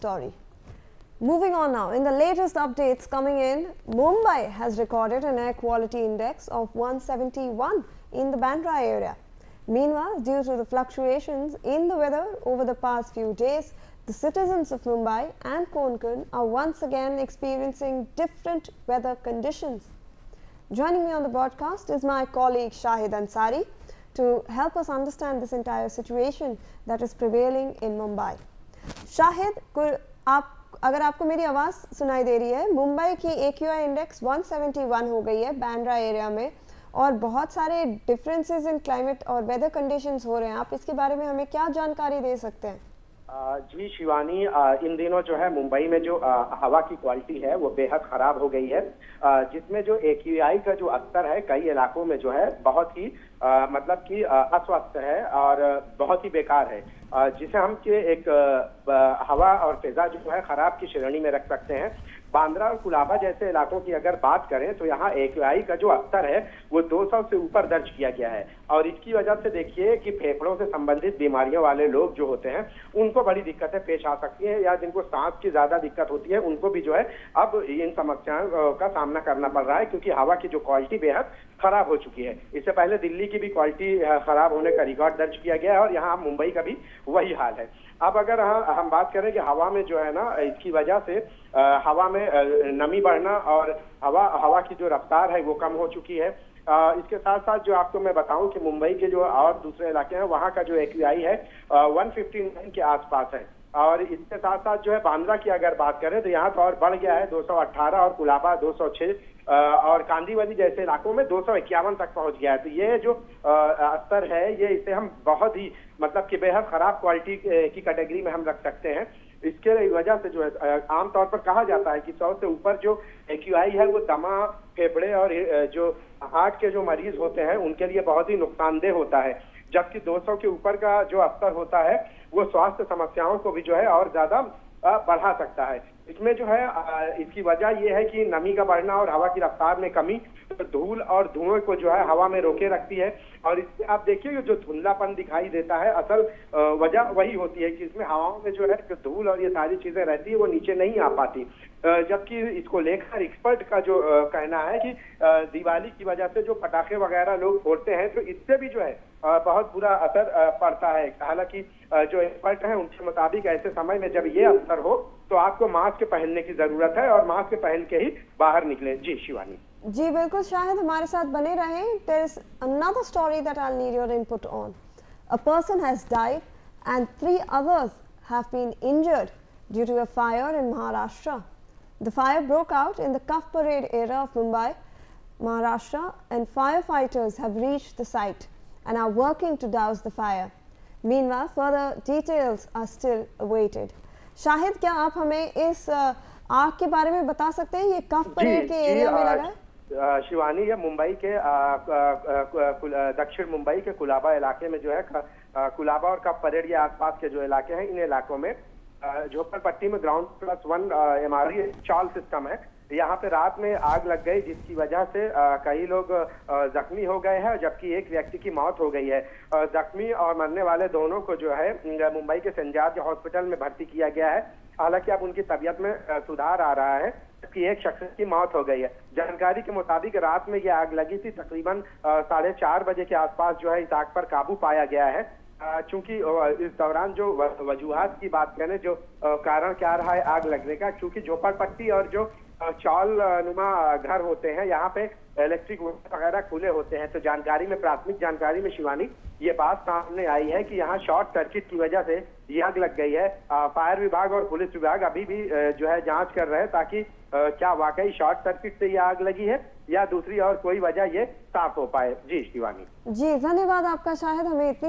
story. Moving on now, in the latest updates coming in, Mumbai has recorded an air quality index of 171 in the Bandra area. Meanwhile, due to the fluctuations in the weather over the past few days, the citizens of Mumbai and Konkan are once again experiencing different weather conditions. Joining me on the broadcast is my colleague Shahid Ansari to help us understand this entire situation that is prevailing in Mumbai. Shahid, अगर आपको मेरी आवाज़ सुनाई दे रही है, मुंबई की AQI index 171 हो गई है बांद्रा एरिया में और बहुत सारे डिफरेंसेस इन क्लाइमेट और वेदर कंडीशंस हो रहे हैं. आप इसके बारे में हमें क्या जानकारी दे सकते हैं? जी शिवानी, इन दिनों जो है मुंबई में जो हवा की क्वालिटी है वो बेहद खराब हो गई है, जिसमें जो AQI का जो स्तर है कई इलाकों में जो है बहुत ही मतलब कि अस्वस्थ है और बहुत ही बेकार है, जिसे हम एक हवा और फिजा जो है खराब की श्रेणी में रख सकते हैं. बांद्रा और कुलाबा जैसे इलाकों की अगर बात करें तो यहाँ AQI का जो स्तर है वो 200 से ऊपर दर्ज किया गया है और इसकी वजह से देखिए कि फेफड़ों से संबंधित बीमारियों वाले लोग जो होते हैं उनको बड़ी दिक्कतें पेश आ सकती हैं, या जिनको सांस की ज्यादा दिक्कत होती है उनको भी जो है अब इन समस्याओं का सामना करना पड़ रहा है, क्योंकि हवा की जो क्वालिटी बेहद खराब हो चुकी है. इससे पहले दिल्ली की भी क्वालिटी खराब होने का रिकॉर्ड दर्ज किया गया है और यहाँ मुंबई का भी वही हाल है. अब अगर हम बात करें कि हवा में जो है ना, इसकी वजह से हवा में नमी बढ़ना और हवा की जो रफ्तार है वो कम हो चुकी है. इसके साथ साथ जो आपको मैं बताऊं कि मुंबई के जो और दूसरे इलाके हैं वहां का जो AQI है 159 के आसपास है और इसके साथ साथ जो है बांद्रा की अगर बात करें तो यहाँ तो और बढ़ गया है 218 और कुलाबा 206 और कांदीवली जैसे इलाकों में 251 तक पहुंच गया है. तो ये जो स्तर है ये इसे हम बहुत ही मतलब कि बेहद खराब क्वालिटी की कैटेगरी में हम रख सकते हैं. इसके वजह से जो है आमतौर पर कहा जाता है कि 100 से ऊपर जो AQI है वो दमा, फेफड़े और जो हार्ट के जो मरीज होते हैं उनके लिए बहुत ही नुकसानदेह होता है, जबकि 200 के ऊपर का जो स्तर होता है वो स्वास्थ्य समस्याओं को भी जो है और ज्यादा बढ़ा सकता है. इसमें जो है इसकी वजह यह है कि नमी का बढ़ना और हवा की रफ्तार में कमी तो धूल और धुएं को जो है हवा में रोके रखती है और इससे आप देखिए जो धुंधलापन दिखाई देता है असल वजह वही होती है कि इसमें हवाओं में जो है जो धूल और ये सारी चीजें रहती है वो नीचे नहीं आ पाती. जबकि इसको लेकर एक्सपर्ट का जो कहना है कि दिवाली की वजह से जो पटाखे वगैरह लोग फोड़ते हैं तो इससे भी जो है बहुत बुरा असर पड़ता है. हालांकि जो एक्सपर्ट हैं उनके मुताबिक ऐसे समय में जब ये असर हो तो आपको मास्क पहनने की जरूरत है और मास्क पहन के ही बाहर निकले. जी शिवानी. जी बिल्कुल शाहिद, हमारे साथ बने रहें. There is another story that I'll need your input on. A person has died and 3 others have been injured due to a fire in Maharashtra. The fire broke out in the Kaf Parade area of Mumbai, Maharashtra, and firefighters have reached the site and are working to douse the fire. Meanwhile, further details are still awaited. Shahid, क्या आप हमें इस आग के बारे में बता सकते हैं? ये कफ परेड के एरिया में लगा है. शिवानी, ये मुंबई के दक्षिण मुंबई के कुलाबा इलाके में जो है कुलाबा और कफ परेड के आसपास के जो इलाके हैं इन इलाकों में झोपड़पट्टी में ग्राउंड+1 MRE चाल सिस्टम है. यहाँ पे रात में आग लग गई जिसकी वजह से कई लोग जख्मी हो गए हैं, जबकि एक व्यक्ति की मौत हो गई है. जख्मी और मरने वाले दोनों को जो है मुंबई के सेंट जॉर्ज हॉस्पिटल में भर्ती किया गया है. हालांकि अब उनकी तबीयत में सुधार आ रहा है, जबकि एक शख्स की मौत हो गई है. जानकारी के मुताबिक रात में ये आग लगी थी. तकरीबन 4:30 बजे के आसपास जो है इस आग पर काबू पाया गया है. चूंकि इस दौरान जो वजूहात की बात करें, जो कारण क्या रहा है आग लगने का, क्योंकि झोपड़पट्टी और जो चाल नुमा घर होते हैं यहाँ पे इलेक्ट्रिक वगैरह खुले होते हैं. तो जानकारी में, प्राथमिक जानकारी में शिवानी, ये बात सामने आई है कि यहाँ शॉर्ट सर्किट की वजह से ये आग लग गई है. फायर विभाग और पुलिस विभाग अभी भी जो है जांच कर रहे हैं ताकि क्या वाकई शॉर्ट सर्किट से ये आग लगी है या दूसरी और कोई वजह ये साफ हो पाए. जी शिवानी. जी धन्यवाद आपका शाहिद, हमें इतनी